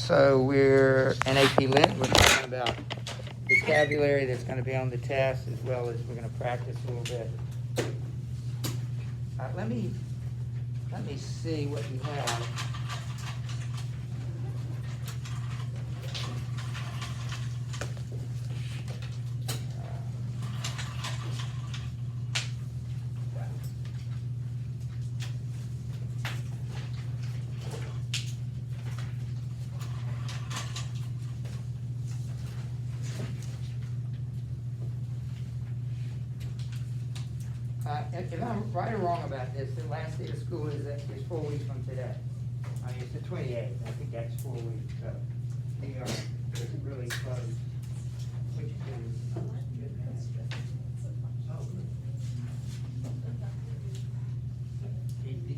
So we're NAP Lit, we're talking about vocabulary that's gonna be on the test, as well as we're gonna practice a little bit. Let me see what you have. If I'm right or wrong about this, the last day of school is 4 weeks from today. I mean, it's the 28th, I think that's 4 weeks, so they are really close. Which is, oh, good.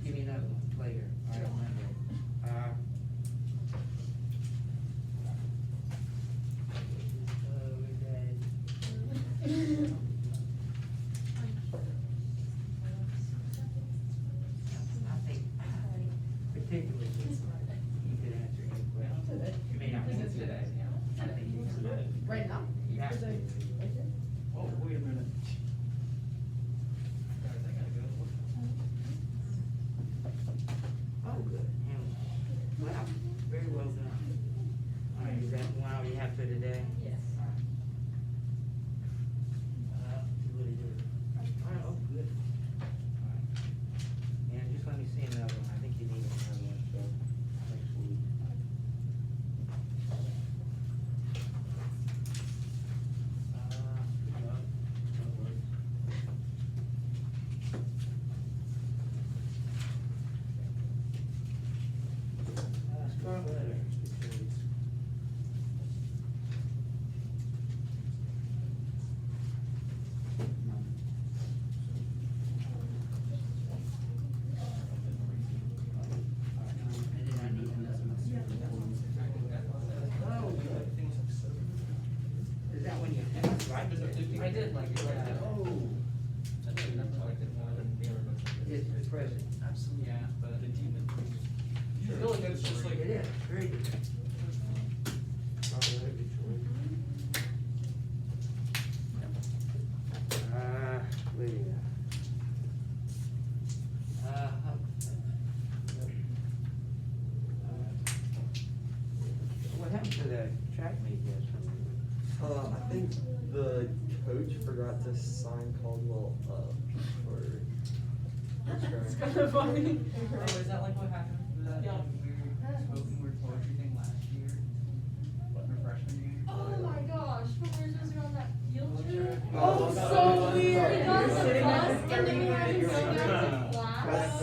Give me another one later, I don't remember. Particularly, you could answer any question. You may not want to today. I think you can. Right now? You have to. Oh, wait a minute. Guys, I gotta go. Oh, good. Wow, very well done. All right, is that one all you have for today? Yes. What is it? Oh, good. All right. And just let me see another one. I think you need another one, so next week. Good luck. That works. Strong letter. Is that when you right? I did like it. Oh, I think that's why I liked it more than the other books. it's the president. Absolutely. Yeah, but the demon. Sure. I feel like it's just like. It is, very good. Lydia. What happened to the track meet yesterday? I think the coach forgot to sign Caldwell up for. It's kind of funny. Oh, is that like what happened with that weird spoken word poetry thing last year? What, in our freshman year? Oh my gosh, when we were supposed to go on that field trip. Oh, So weird. It It was was the sitting bus, at the and then we had to you're go like, back to class.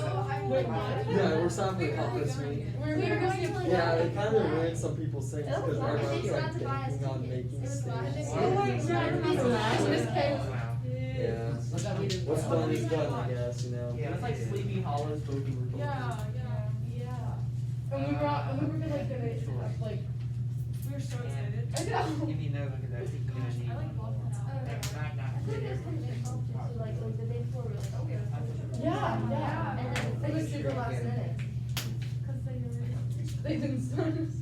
Wait, what? Yeah, we're stopping to help this week. We were going to like. Yeah, it kind of ruined some people's things Oh, because wow. everyone's They like forgot to buy us thinking on tickets. making It was stages. last year. Oh my God, it was last year. Wow. Yeah. Was that we didn't- What's done is done, I guess, you know. Yeah. It's like Sleepy Hollow spoken word poetry. Yeah. And we were gonna like get it, like, we were so excited. I know. Give me another one, because I think you're gonna need I like one more. walking out. That might not fit everything. Like the day before, we were like, okay, let's go. Yeah. And then it was super last minute. Cause they didn't start us.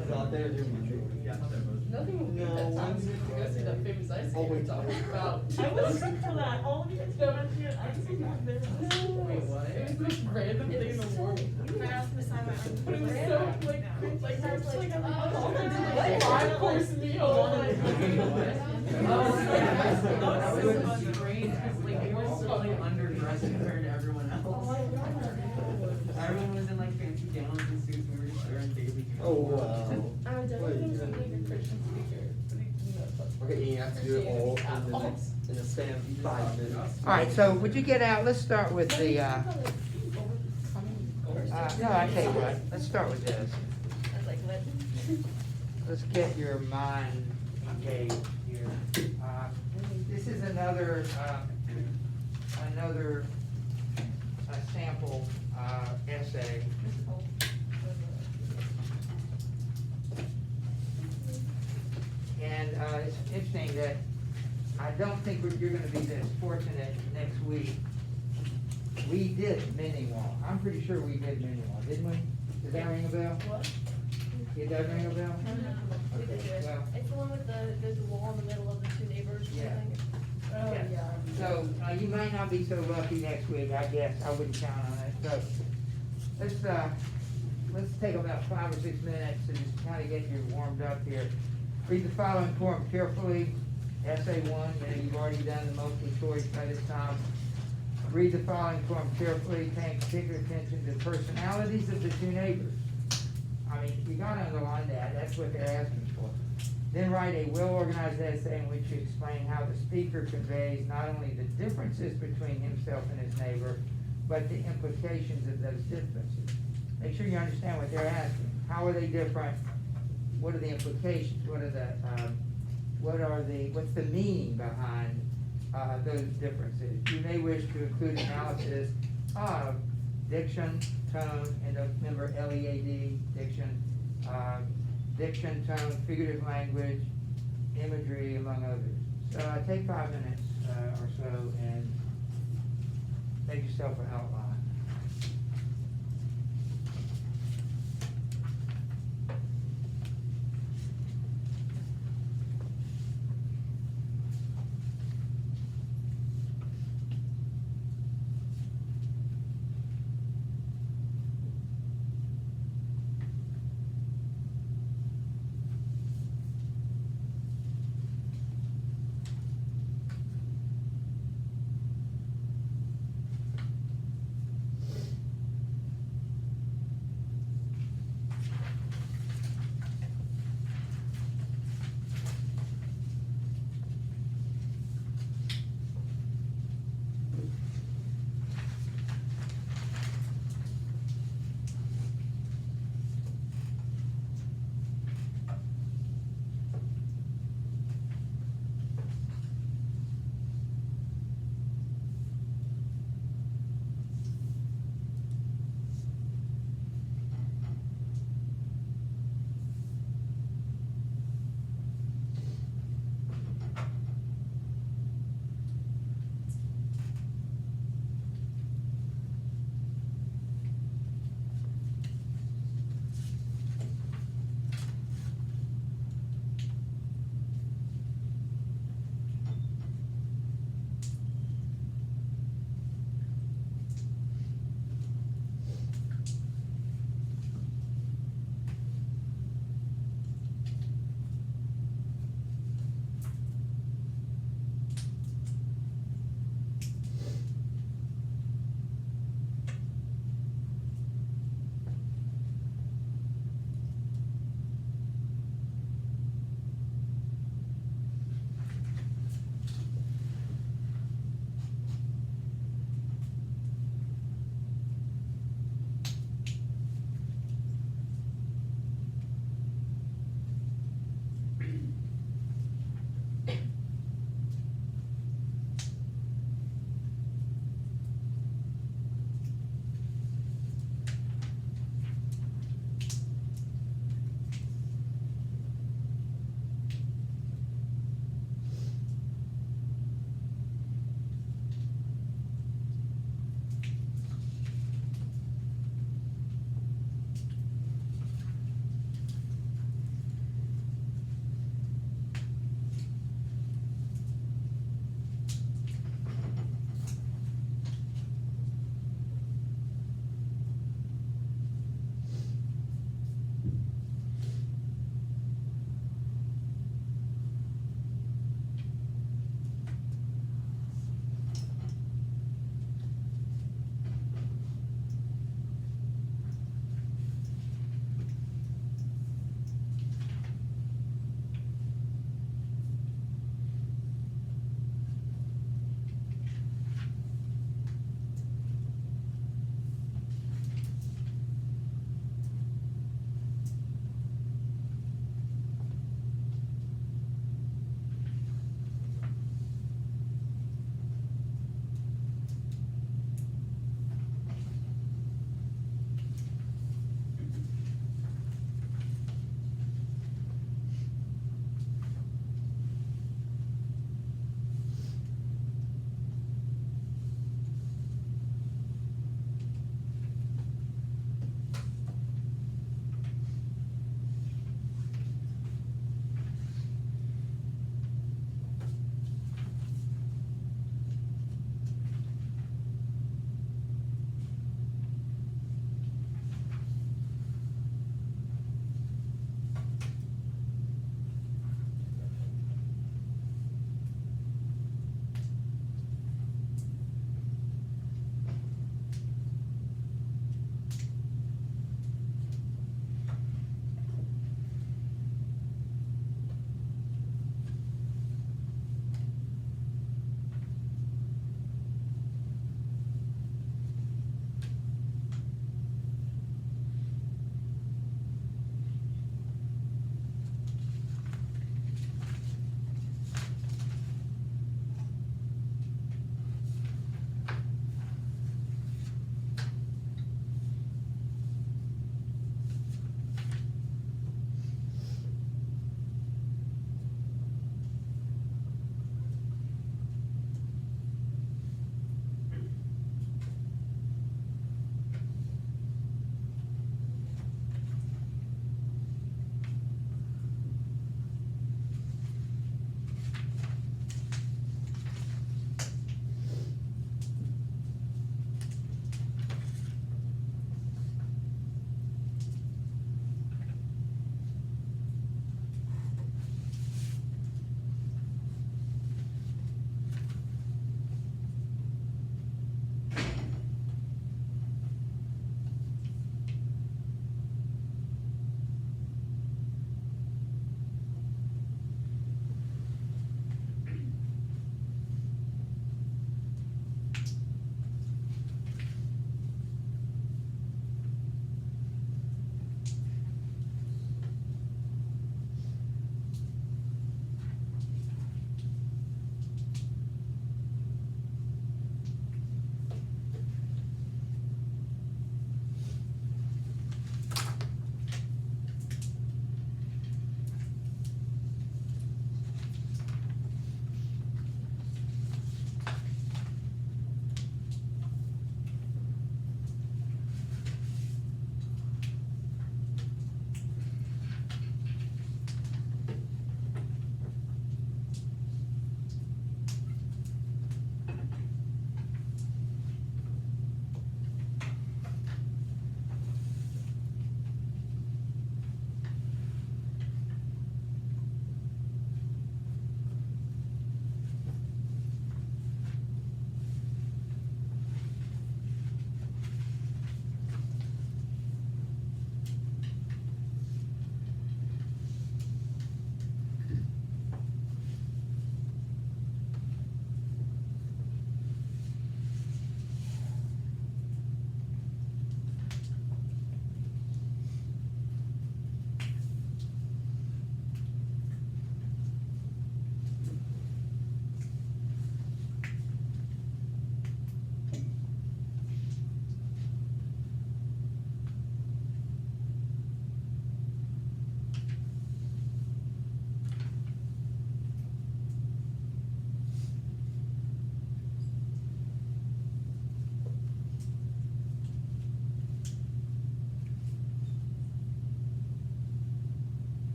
It's out there doing Yeah, I thought that was. Nothing will beat No, that time one's- we went to go see that famous ice Oh, skater wait. talking about. I was sick for that. All of you guys went here. I was not there. Wait, what? It was the most random thing in the world. But it was so like, like 5-course meal. That was so strange, cause like they were so like underdressed compared to everyone else. Everyone was in like fancy gowns and suits, and we were just there in bathing suits. Oh, wow. I would definitely think something like a Christian speaker. But he, you know, but- Okay, you have to do it all in the next, in a span of 5 minutes. All right, so would you get out, let's start with the, no, I tell you what, let's start with this. I was like, what? Let's get your mind engaged here. This is another sample essay. And it's interesting that I don't think you're gonna be this fortunate next week. We did Mini Wall. I'm pretty sure we did Mini Wall, didn't we? Does that ring a bell? What? It doesn't ring a bell? We did do it. Well, It's the one with there's a wall in the middle of the two neighbors, or Yeah. something. Oh, Yeah. yeah. so, you might not be so lucky next week, I guess, I wouldn't count on it, so. Let's take about 5 or 6 minutes to just kinda get you warmed up here. Read the following form carefully, essay one, you've already done the multiple choice by this time. Read the following form carefully, paying particular attention to the personalities of the two neighbors. I mean, you gotta underline that, that's what they're asking for. Then write a well-organized essay in which you explain how the speaker conveys not only the differences between himself and his neighbor, but the implications of those differences. Make sure you understand what they're asking. How are they different? What are the implications? What's the meaning behind, those differences? You may wish to include analysis of diction, tone, and remember LEAD, diction, tone, figurative language, imagery, among others. So take 5 minutes or so and make yourself an outline.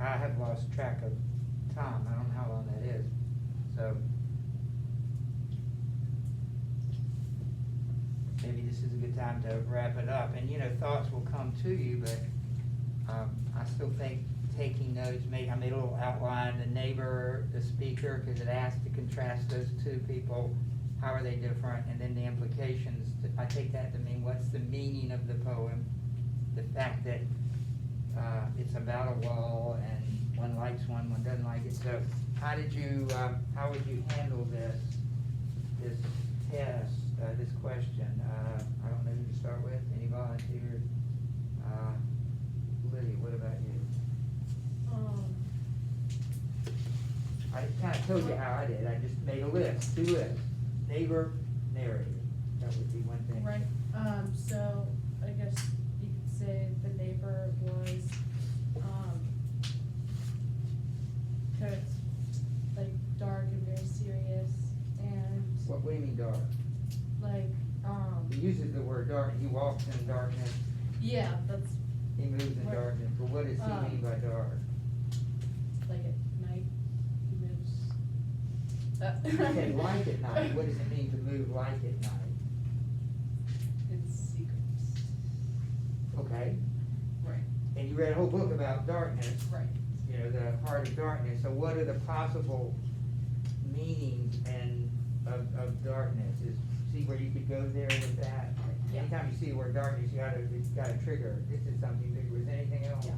I have lost track of time, I don't know how long that is, so. Maybe this is a good time to wrap it up, and, you know, thoughts will come to you, but, I still think taking notes, I made a little outline, the neighbor, the speaker, cause it asks to contrast those two people, how are they different, and then the implications, I take that to mean, what's the meaning of the poem? The fact that, it's about a wall, and one likes one doesn't like it, so how would you handle this test, this question? I don't know who to start with, any volunteers? Lydia, what about you? I kinda told you how I did, I just made a list, 2 lists, neighbor, narrator, that would be one thing. Right, so I guess you could say the neighbor was, kind of like dark and very serious and What do you mean dark? like, He uses the word dark, he walks in darkness, yeah, that's he moves in Right. darkness, but what does he mean by dark? like at night, he moves. You said like at night, what does it mean to move like at night? It's secrets. Okay, Right. and you read a whole book about darkness, Right. you know, the heart of darkness, so what are the possible meanings of darkness? See where you could go there with that? Yeah. Anytime you see the word darkness, it's got a trigger, this is something big, was anything else?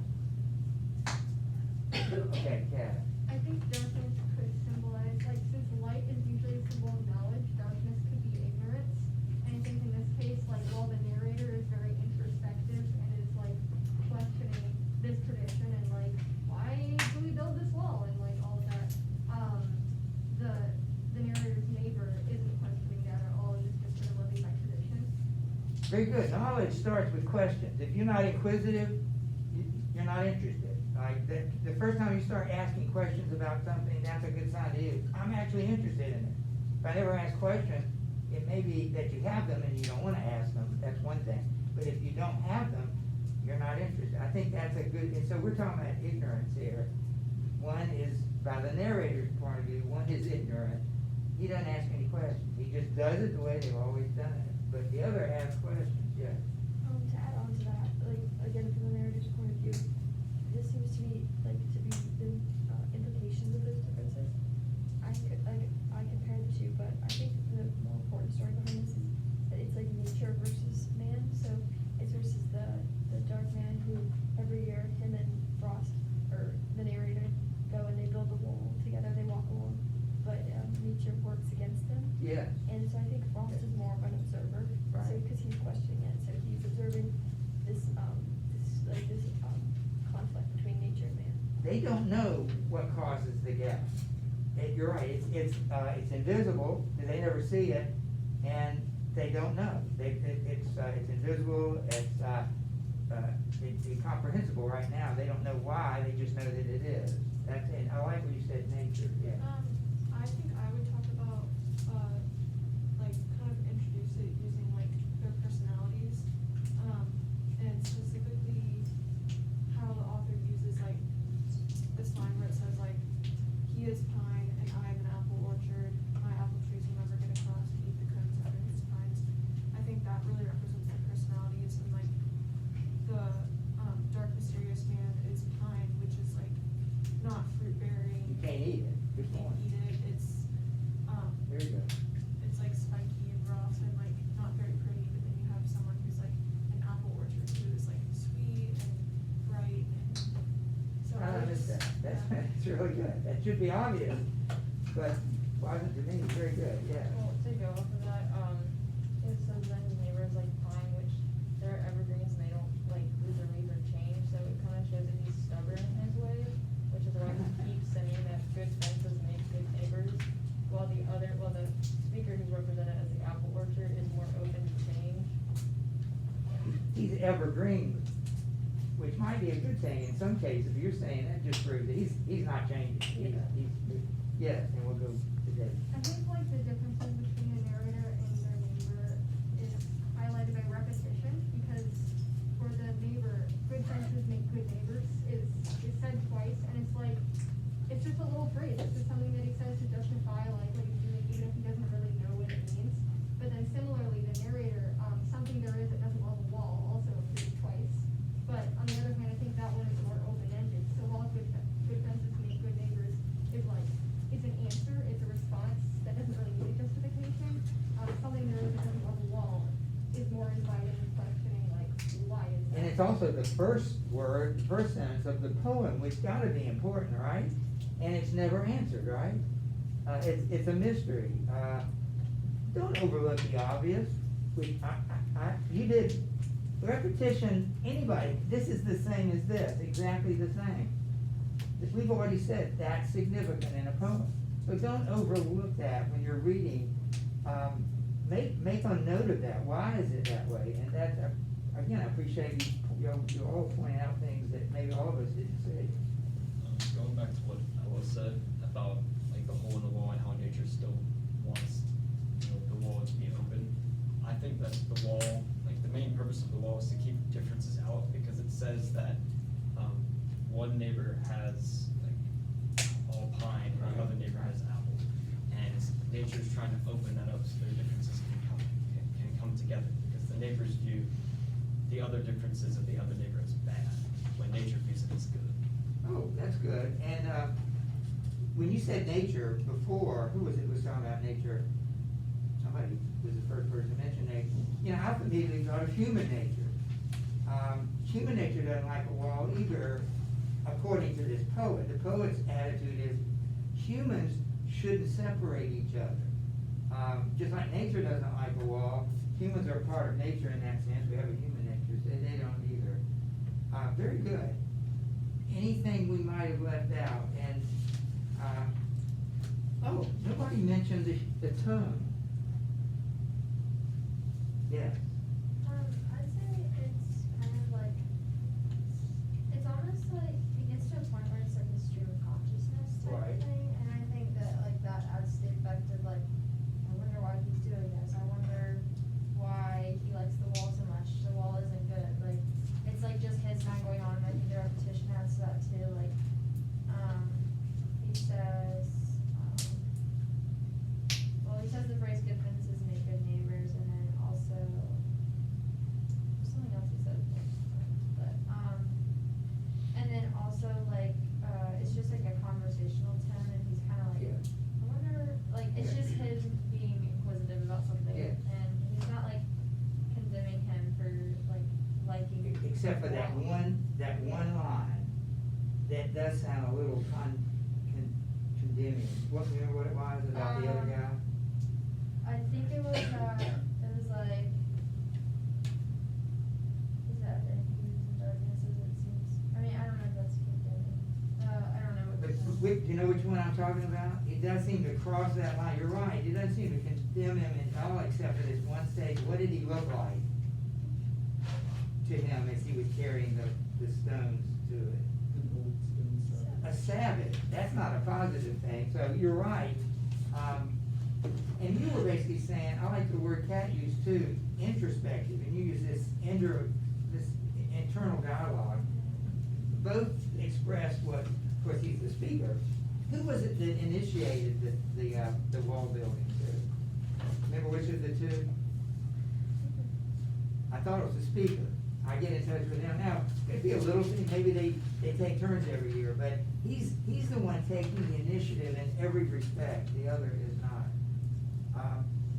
Okay, Kat. I think darkness could symbolize, like, since light is usually a symbol of knowledge, darkness could be ignorance. And I think in this case, like, while the narrator is very introspective and is like questioning this tradition and like, why do we build this wall and like all of that, the narrator's neighbor isn't questioning that at all, and is just sort of living by tradition. Very good. Knowledge starts with questions. If you're not inquisitive, you're not interested. Like, the first time you start asking questions about something, that's a good sign to you. I'm actually interested in it. If I never ask questions, it may be that you have them and you don't wanna ask them, that's one thing. But if you don't have them, you're not interested. I think that's a good, and so we're talking about ignorance here. One is, by the narrator's point of view, one is ignorant. He doesn't ask any questions. He just does it the way they've always done it. But the other asks questions, yes. To add on to that, like, again, from the narrator's point of view, this seems to me like to be the implications of those differences. I compare the two, but I think the more important story behind this is that it's like nature versus man. So it's versus the dark man who every year him and Frost, or the narrator, go and they build the wall together, they walk along, but nature works against them. Yes. And so I think Frost is more of an observer, so, Right. because he's questioning it, so he's observing this conflict between nature and man. They don't know what causes the gap. You're right, it's invisible, they never see it, and they don't know. It's invisible, it's incomprehensible right now, they don't know why, they just know that it is. And I like what you said, nature, yeah. I think I would talk about, like, kind of introduce it using like their personalities, and specifically how the author uses like this line where it says like, he is pine and I am an apple orchard, my apple trees will never get across to eat the cones under his pines. I think that really represents their personalities, and like the dark mysterious man is pine, which is like not fruit bearing. You can't eat it, You good can't point. eat it, There you go. it's like spiky and rough and like not very pretty, but then you have someone who's like an apple orchard who is like sweet and bright and so. I missed that, that's, yeah. that's really good, that should be obvious, but wasn't to me, very good, yeah. Well, to go off of that, it says that his neighbors like pine, which they're evergreens and they don't like lose their leaves or change, so it kinda shows that he's stubborn in his ways, which is why he keeps saying that good fences make good neighbors, while the speaker who's represented as the apple orchard is more open to change. He's evergreen, which might be a good thing in some cases, if you're saying that just proves that he's not changing. Yes, and we'll go to Dave. I think like the differences between a narrator and their neighbor is highlighted by repetition, because for the neighbor, good fences make good neighbors is said twice it's just a little phrase, it's just something that he says to justify like what he's doing, even if he doesn't really know what it means. But then similarly, the narrator, something there is that doesn't involve a wall, also appears twice. But on the other hand, I think that one is more open-ended, so while good fences make good neighbors is like, it's an answer, it's a response, that doesn't really need a justification. Something there is that doesn't involve a wall is more inviting and questioning, like, why is that? And it's also the first word, the first sentence of the poem, which gotta be important, right? And it's never answered, right? It's a mystery. Don't overlook the obvious. You did repetition, anybody, this is the same as this, exactly the same. As we've already said, that's significant in a poem. So don't overlook that when you're reading. Make a note of that. Why is it that way? And that's, again, I appreciate you all pointing out things that maybe all of us didn't see. Going back to what Ella said about like the hole in the wall and how nature still wants, the wall to be open. I think that the wall, like the main purpose of the wall is to keep differences out, because it says that one neighbor has like all pine and the other neighbor has apple, and nature's trying to open that up so their differences can come together, because the neighbors view the other differences of the other neighbor as bad, when nature views it as good. Oh, that's good. And, when you said nature before, who was it who was talking about nature? Somebody was the first person to mention nature. I immediately thought of human nature. Human nature doesn't like a wall either, according to this poet. The poet's attitude is humans shouldn't separate each other. Just like nature doesn't like a wall, humans are part of nature in that sense. We have a human nature, so they don't either. Very good. Anything we might have left out? And nobody mentioned the tone. Yes. I'd say it's kind of like, it's almost like, it gets to a point where it's like a stream of consciousness Right. type thing, and I think that like that adds to the effect of like, I wonder why he's doing this, I wonder why he likes the wall so much, the wall isn't good, like, it's like just his mind going on, and I think the repetition adds to that too, like, he says, he says the phrase good fences make good neighbors, and then also, something else he says, but, and then also like, it's just like a conversational tone, and he's kinda like, Yeah. I wonder, like, it's just him being inquisitive about something, Yeah. and he's not like condemning him for like liking. Except for that one line, that does sound a little condemning. Remember what it was about the other guy? I think it was, like, is that in darkness as it seems, I mean, I don't know if that's condemning, I don't know what. But it is. do you know which one I'm talking about? It does seem to cross that line. You're right. It doesn't seem to condemn him at all, except for this one stage. What did he look like to him as he was carrying the stones to it? A savage. That's not a positive thing. So you're right. And you were basically saying, I like the word Kat used too, introspective, and you use this internal dialogue. Both express what, of course, he's the speaker. Who was it that initiated the wall building too? Remember which of the two? I thought it was the speaker. I get in touch with him now. Could be a little thing, maybe they take turns every year, but he's the one taking the initiative in every respect. The other is not.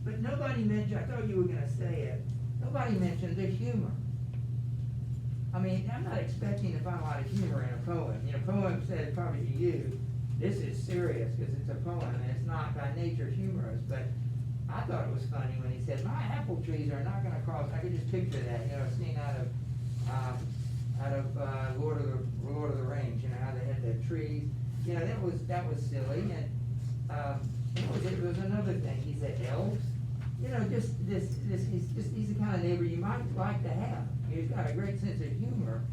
But nobody mentioned, I thought you were gonna say it, nobody mentioned the humor. I mean, I'm not expecting to find a lot of humor in a poem. Poem said probably to you, this is serious because it's a poem and it's not by nature humorous, but I thought it was funny when he said, my apple trees are not gonna cross. I could just picture that, scene out of Lord of the Rings, how they had the trees. That was silly, and it was another thing. He said elves. He's the kind of neighbor you might like to have. He's got a great sense of humor.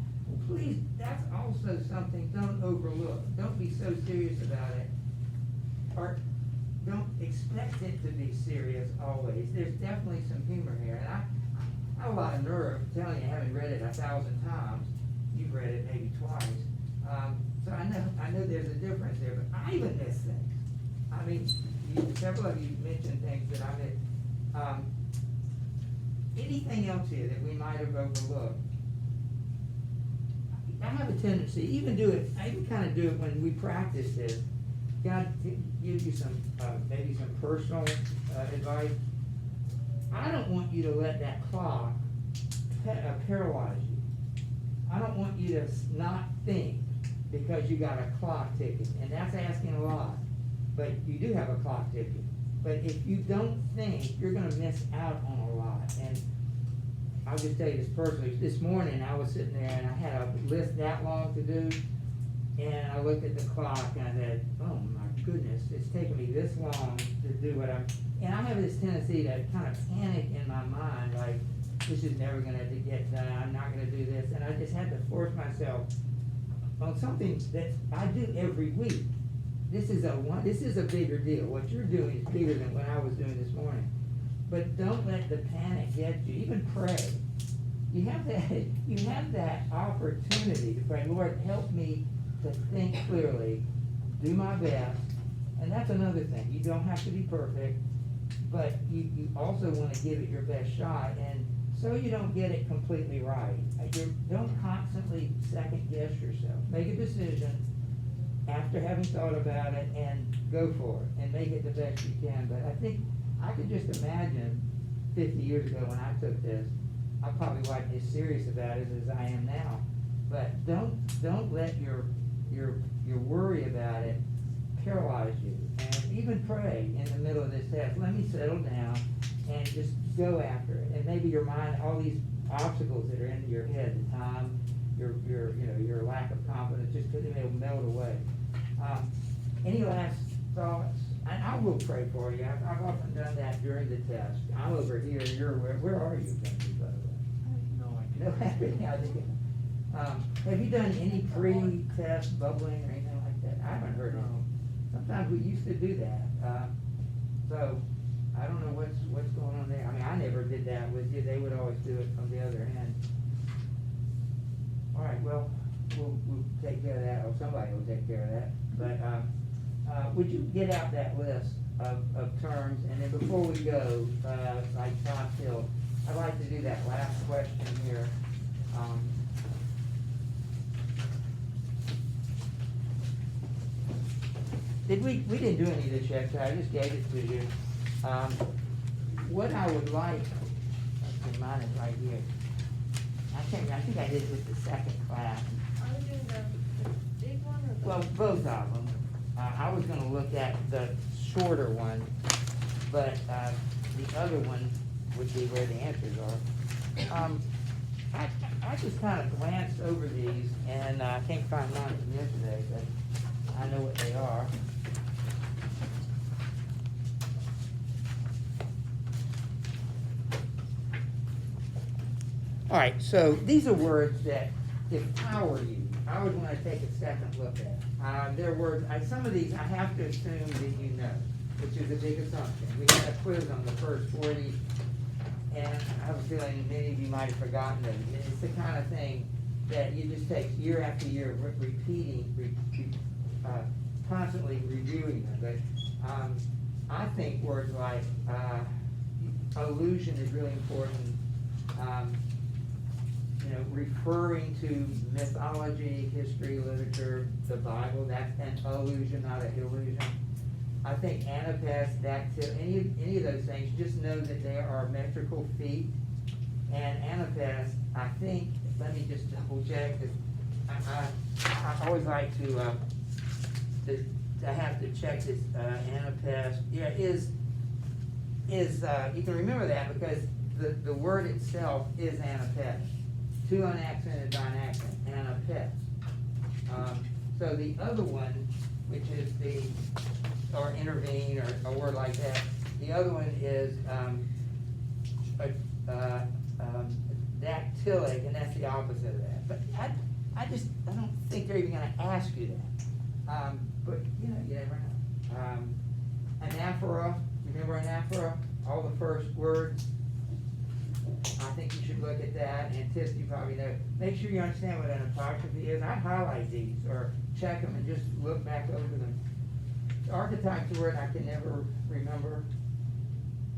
Please, that's also something, don't overlook. Don't be so serious about it. Or don't expect it to be serious always. There's definitely some humor here. And I have a lot of nerve telling you, having read it 1,000 times, you've read it maybe twice. So I know there's a difference there, but I even miss things. I mean, several of you mentioned things that I missed. Anything else here that we might have overlooked? I have a tendency, I even kind of do it when we practice this. God gives you some, maybe some personal advice. I don't want you to let that clock paralyze you. I don't want you to not think because you got a clock ticking, and that's asking a lot. But you do have a clock ticking. But if you don't think, you're gonna miss out on a lot. And I'll just tell you this personally. This morning, I was sitting there and I had a list that long to do, and I looked at the clock and I said, oh my goodness, it's taking me this long to do what and I have this tendency to kind of panic in my mind, like, this is never gonna get done, I'm not gonna do this, and I just had to force myself on something that I do every week. This is a bigger deal. What you're doing is bigger than what I was doing this morning. But don't let the panic get you. Even pray. You have that opportunity to pray, Lord, help me to think clearly, do my best. And that's another thing. You don't have to be perfect, but you also want to give it your best shot. And so you don't get it completely right. Don't constantly second guess yourself. Make a decision after having thought about it and go for it and make it the best you can. But I think I could just imagine 50 years ago when I took this, I probably wasn't as serious about it as I am now. But don't let your worry about it paralyze you. And even pray in the middle of this test. Let me settle down and just go after it. And maybe your mind, all these obstacles that are in your head, the time, your lack of confidence, just it'll melt away. Any last thoughts? And I will pray for you. I've often done that during the test. I'm over here. Where are you, Benji, by the way? No idea. Have you done any pre-test bubbling or anything like that? I haven't heard of it. Sometimes we used to do that. So I don't know what's going on there. I mean, I never did that with you. They would always do it from the other end. All right, well, we'll take care of that, or somebody will take care of that. But would you get out that list of terms, and then before we go, like Tom Hill, I'd like to do that last question here. We didn't do any of this yet, so I just gave it to you. What I would like, let's see, mine is right here. I think I did it with the second class. Are we doing the big one or the? Well, both of them. I was gonna look at the shorter one, but, the other one would be where the answers are. I just kind of glanced over these, and I can't find mine from yesterday, but I know what they are. All right, so these are words that, if I were you, I would want to take a second look at. They're words, some of these I have to assume that you know, which is a big assumption. We had a quiz on the first 40, and I have a feeling many of you might have forgotten them. It's the kind of thing that you just take year after year, constantly reviewing them. But I think words like allusion is really important. Referring to mythology, history, literature, the Bible, that's an allusion, not an illusion. I think anapest, dactyl, any of those things, just know that they are metrical feet. And anapest, I think, let me just double check, I always like to have to check this, anapest, yeah, is you can remember that because the word itself is anapest. Two unaccented by an accent, anapest. So the other one, which is or intervene, or a word like that, the other one is dactylic, and that's the opposite of that. But I don't think they're even gonna ask you that. But, you never know. Anaphora, remember anaphora? All the first words? I think you should look at that, and tips you probably know. Make sure you understand what an apostrophe is. I highlight these, or check them and just look back over them. Archetype's a word I can never remember,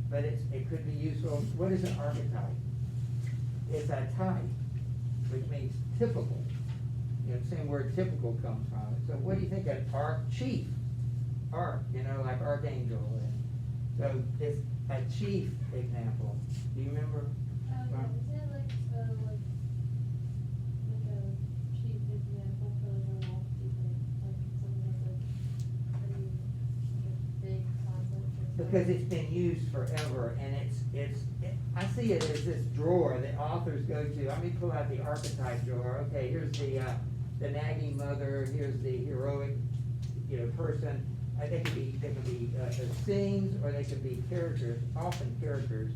but it could be useful. What is an archetype? It's a type, which means typical. You know, the same word typical comes from it. So what do you think of chief? Ark, you know, like archangel. So it's a chief example. Do you remember? Yeah, isn't it like a cheap example for like a lofty thing, like something that's like pretty, like a big concept or something? Because it's been used forever, and I see it as this drawer that authors go to. Let me pull out the archetype drawer. Okay, here's the nagging mother, here's the heroic, you know, person. They can be scenes, or they can be characters, often characters,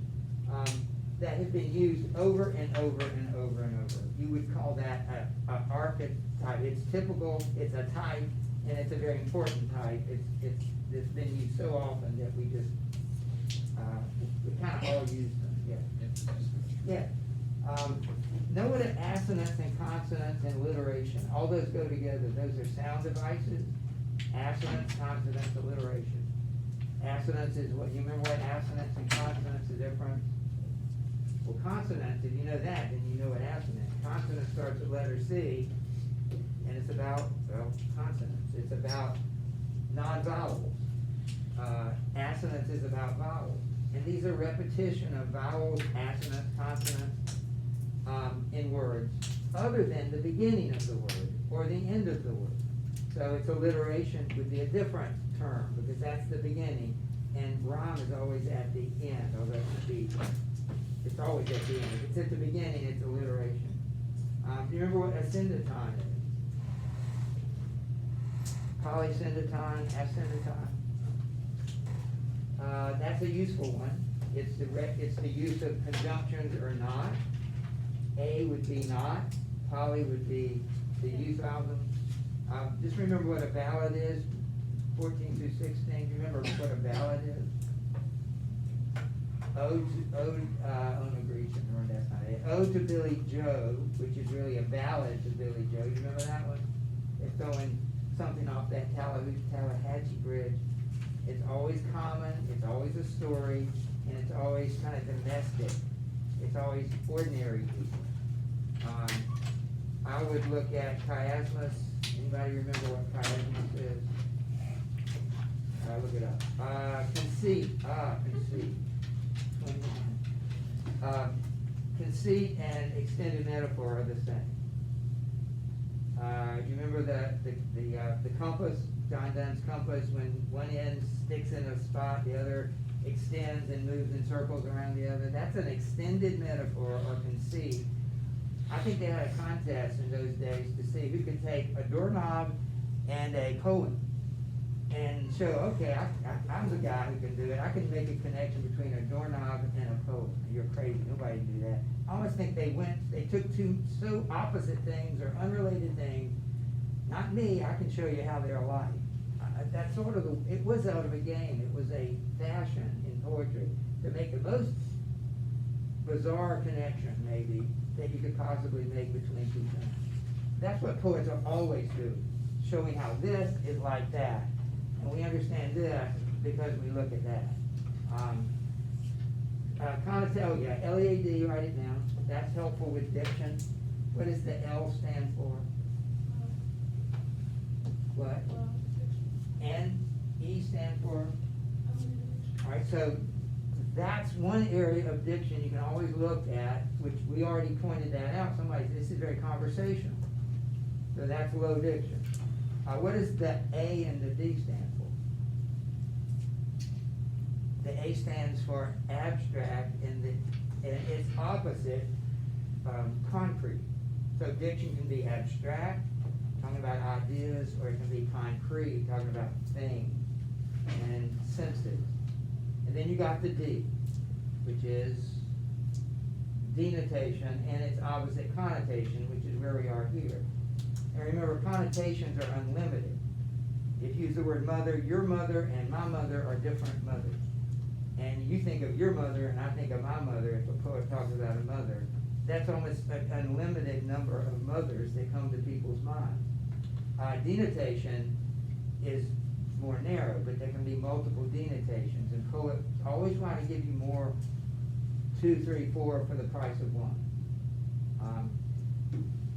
that have been used over and over and over and over. You would call that a archetype. It's typical, it's a type, and it's a very important type. It's been used so often that we just, we kind of all use them, yeah. Know what an assonance and consonants and alliteration, all those go together. Those are sound devices. Assonance, consonants, alliteration. Assonance is what, you remember what assonance and consonants are different? Well, consonants, if you know that, then you know what assonance. Consonant starts with letter C, and it's about, well, consonants. It's about non-vowels. Assonance is about vowels. And these are repetition of vowels, assonants, consonants, in words, other than the beginning of the word, or the end of the word. So its alliteration would be a different term, because that's the beginning, and rhyme is always at the end, although it's always at the end. If it's at the beginning, it's alliteration. Do you remember what ascendaton is? Polysyndeton, ascendaton. That's a useful one. It's the use of conjunctions or not. A would be not, poly would be the use of them. Just remember what a ballad is, 14 through 16. Do you remember what a ballad is? Ode, Grecian, or that's not it. Ode to Billy Joe, which is really a ballad to Billy Joe. You remember that one? It's throwing something off that Tallahatchie Bridge. It's always common, it's always a story, and it's always kind of domestic. It's always ordinary people. I would look at chiasmus. Anybody remember what chiasmus is? Look it up. Conceit. Conceit. Conceit and extended metaphor are the same. You remember the compass, John Donne's compass, when one end sticks in a spot, the other extends and moves in circles around the other? That's an extended metaphor or conceit. I think they had a contest in those days to see who could take a doorknob and a poem and show, okay, I'm the guy who can do it. I can make a connection between a doorknob and a poem. You're crazy, nobody can do that. I almost think they took two so opposite things or unrelated things. Not me, I can show you how they're alike. That's sort of it was out of a game. It was a fashion in poetry to make the most bizarre connection, maybe, that you could possibly make between two things. That's what poets always do, showing how this is like that. And we understand this because we look at that. Conatelia, L-E-A-D, write it down. That's helpful with diction. What does the L stand for? What? N-E stand for? All right, so that's one area of diction you can always look at, which we already pointed that out. Somebody said this is very conversational. So that's low diction. What does the A and the D stand for? The A stands for abstract, and its opposite, concrete. So diction can be abstract, talking about ideas, or it can be concrete, talking about things and senses. And then you got the D, which is denotation, and its opposite connotation, which is where we are here. And remember, connotations are unlimited. If you use the word mother, your mother and my mother are different mothers. And you think of your mother, and I think of my mother. If a poet talks about a mother, that's almost an unlimited number of mothers that come to people's minds. Denotation is more narrow, but there can be multiple denotations, and poets always want to give you more, 2, 3, 4 for the price of one.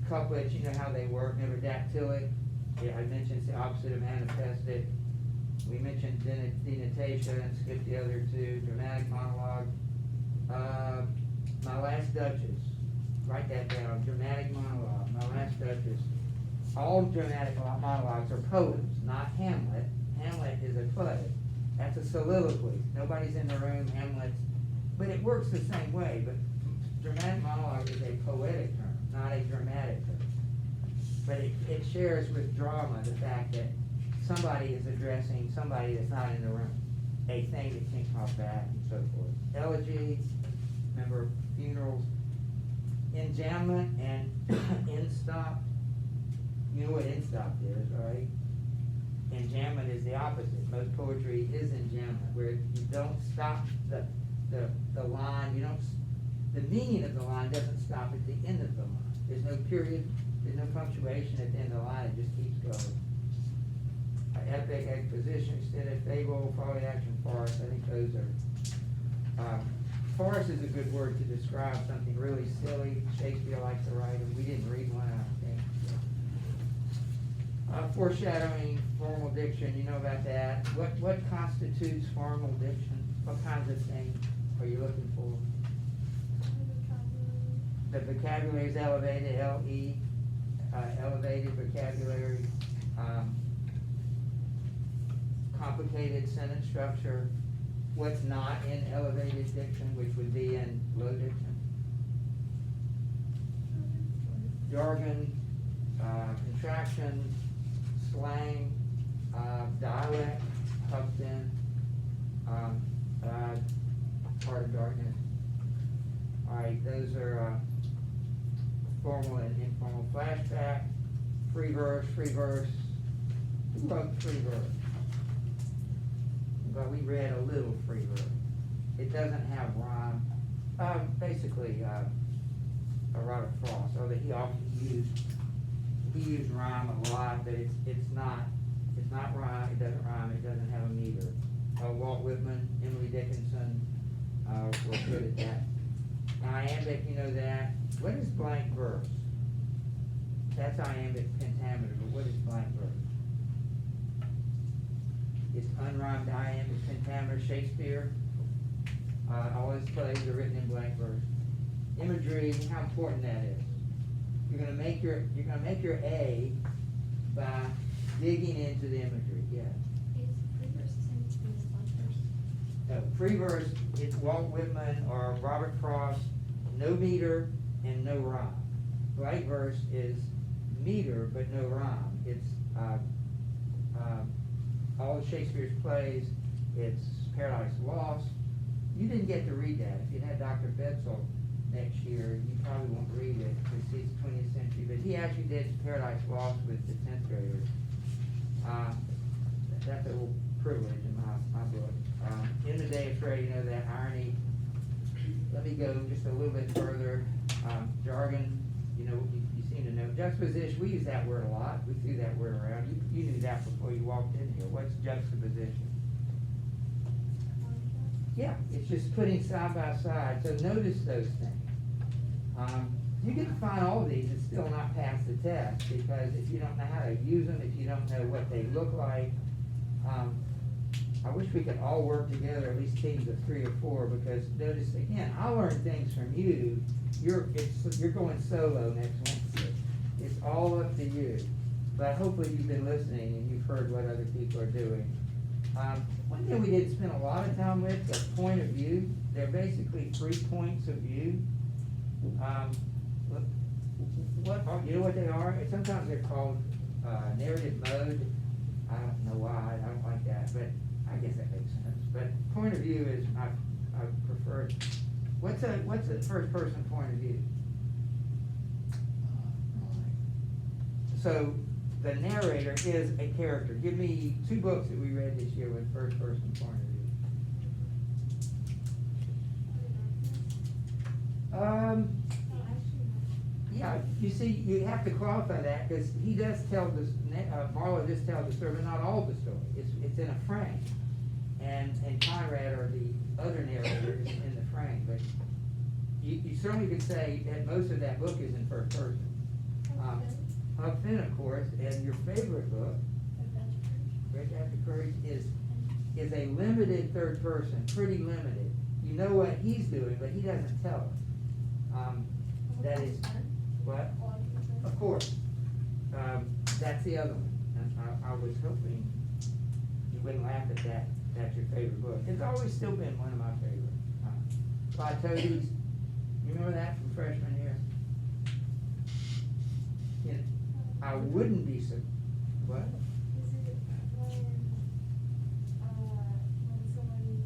Couplets, you know how they work. Remember dactylic? Yeah, I mentioned it's the opposite of manifestic. We mentioned denotation, skip the other two. Dramatic monologue. My Last Duchess. Write that down. Dramatic monologue. My Last Duchess. All dramatic monologues are poems, not Hamlet. Hamlet is a play. That's a soliloquy. Nobody's in the room. Hamlet's, but it works the same way. But dramatic monologue is a poetic term, not a dramatic term. But it shares with drama the fact that somebody is addressing somebody that's not in the room, a thing that can't talk back, and so forth. Elegy, remember funerals, enjambment and instap. You know what instap is, right? Enjambment is the opposite. Most poetry is enjambment, where you don't stop the line. You don't. The meaning of the line doesn't stop at the end of the line. There's no period. There's no punctuation at the end of the line. It just keeps going. Epic, exposition, extended, fable, folly, action, farce. I think those are. Farce is a good word to describe something really silly. Shakespeare likes to write them. We didn't read one, I don't think. Foreshadowing, formal diction, you know about that. What constitutes formal diction? What kinds of things are you looking for? The vocabulary is elevated, L-E, elevated vocabulary. Complicated sentence structure. What's not in elevated diction, which would be in low diction. Jargon, contraction, slang, dialect, tucked in, part of darkness. All right, those are formal and informal. Flashback, free verse. Who wrote free verse? But we read a little free verse. It doesn't have rhyme. Basically, Robert Frost, although he often used rhyme a lot, but it's not rhyme. It doesn't rhyme. It doesn't have a meter. Walt Whitman, Emily Dickinson were good at that. Iambic, you know that. What is blank verse? That's iambic pentameter, but what is blank verse? It's unrhymed iambic pentameter. Shakespeare, all his plays are written in blank verse. Imagery, how important that is. You're gonna make your A by digging into the imagery. Yeah. Is free verse the same thing as blank verse? No, free verse, it's Walt Whitman or Robert Frost, no meter and no rhyme. Blank verse is meter but no rhyme. It's all of Shakespeare's plays. It's Paradise Lost. You didn't get to read that. If you had Dr. Betzel next year, you probably won't read it because he's 20th century. But he actually did Paradise Lost with the 10th graders. That's a little privilege in my book. In the Day of Freddy, you know that irony. Let me go just a little bit further. Jargon, you know, you seem to know. Juxtaposition, we use that word a lot. We threw that word around. You knew that before you walked in here. What's juxtaposition? Yeah, it's just putting side by side. So notice those things. You get to find all of these and still not pass the test because if you don't know how to use them, if you don't know what they look like, I wish we could all work together, at least teams of 3 or 4, because notice again, I learn things from you. You're going solo next Wednesday. It's all up to you. But hopefully you've been listening and you've heard what other people are doing. One thing we didn't spend a lot of time with, the point of view. They're basically 3 points of view. You know what they are? Sometimes they're called narrative mode. I don't know why, I don't like that, but I guess that makes sense. But point of view is, I prefer, what's a first person point of view? So the narrator is a character. Give me 2 books that we read this year with first person point of view. You see, you have to qualify that, because he does tell this, Marlowe does tell the story, but not all the story. It's in a frame. And Conrad are the other narrators in the frame, but you certainly could say that most of that book is in first person. Huck Finn, of course, and your favorite book, Great After Courage, is a limited third person, pretty limited. You know what he's doing, but he doesn't tell us. That is, what? Of course. That's the other one. And I was hoping you wouldn't laugh at that. That's your favorite book. It's always still been one of my favorite. Lytotes, you remember that from freshman year? You know, I wouldn't be so, what? Is it when someone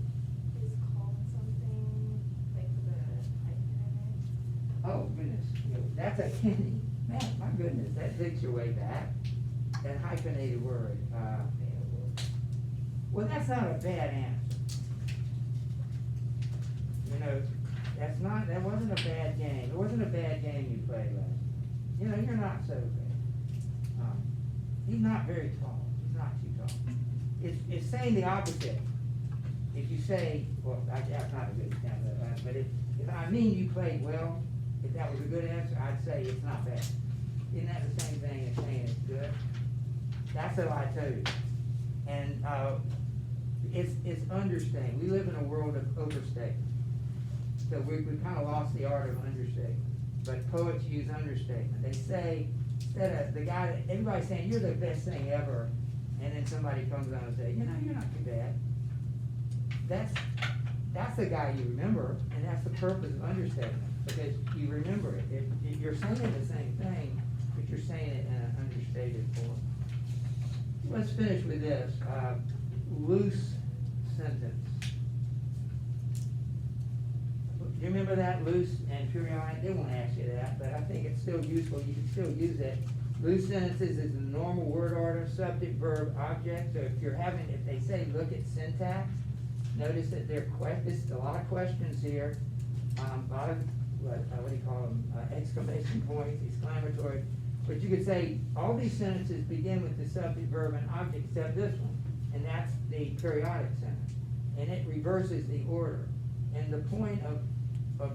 is called something, like with a hyphen in it? Oh, goodness, you know, that's a candy. Man, my goodness, that takes you way back. That hyphenated word, well, that's not a bad answer. You know, that wasn't a bad game. It wasn't a bad game you played last night. You know, you're not so bad. He's not very tall. He's not too tall. It's saying the opposite. If you say, well, that's not a good example, but if I mean you played well, if that was a good answer, I'd say it's not bad. Isn't that the same thing as saying it's good? That's what I told you. And it's understatement. We live in a world of overstatement. So we kind of lost the art of understatement. But poets use understatement. They say, instead of the guy that everybody's saying, you're the best thing ever, and then somebody comes on and says, you know, you're not too bad. That's the guy you remember, and that's the purpose of understatement, because you remember it. You're saying the same thing, but you're saying it in an understated form. Let's finish with this, loose sentence. Do you remember that, loose and periodic? They won't ask you that, but I think it's still useful. You can still use it. Loose sentences is the normal word order, subject, verb, object. So if they say look at syntax, notice that there's a lot of questions here, a lot of, what do you call them, exclamation points, exclamatory. But you could say all these sentences begin with the subject, verb, and object except this one, and that's the periodic sentence. And it reverses the order. And the point of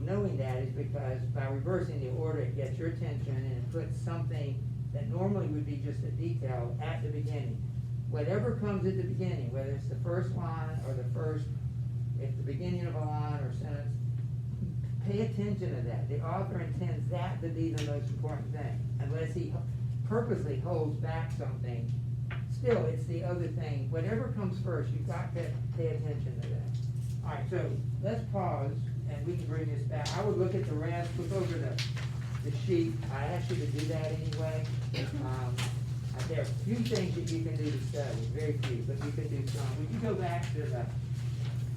knowing that is because by reversing the order, it gets your attention and it puts something that normally would be just a detail at the beginning. Whatever comes at the beginning, whether it's the first line or it's the beginning of a line or sentence, pay attention to that. The author intends that to be the most important thing. Unless he purposely holds back something, still, it's the other thing. Whatever comes first, you've got to pay attention to that. All right, so let's pause and we can bring this back. I would look at the rest, look over the sheet. I asked you to do that anyway. There are a few things that you can do to study, very few, but you can do some. Would you go back to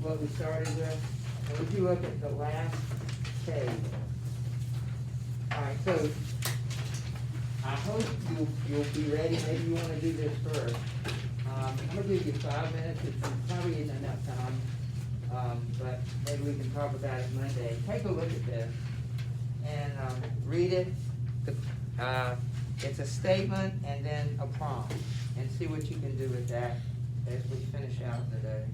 what we started with? And would you look at the last page? All right, so I hope you'll be ready. Maybe you want to do this first. I'm gonna give you 5 minutes. It's probably isn't enough time, but maybe we can talk about it Monday. Take a look at this and read it. It's a statement and then a prompt, and see what you can do with that as we finish out the day.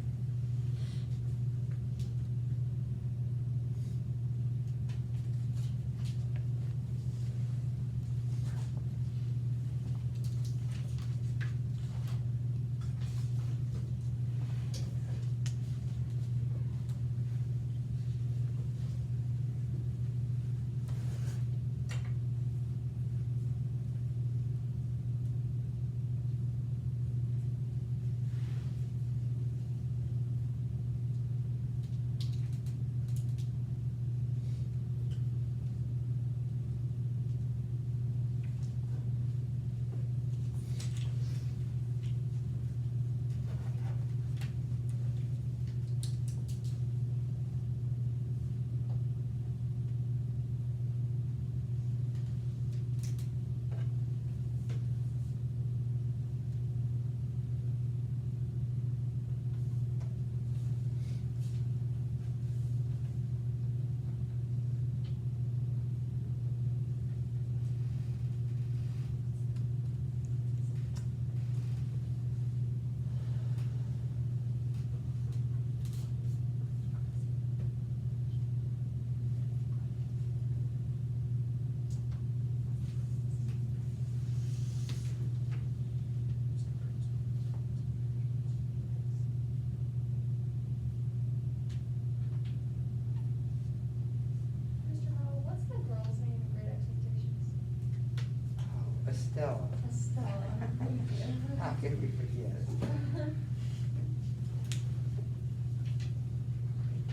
Estella. Estella, thank you. How can we forget it?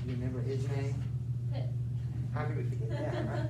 You remember his name? Pitt. How can we forget that, right?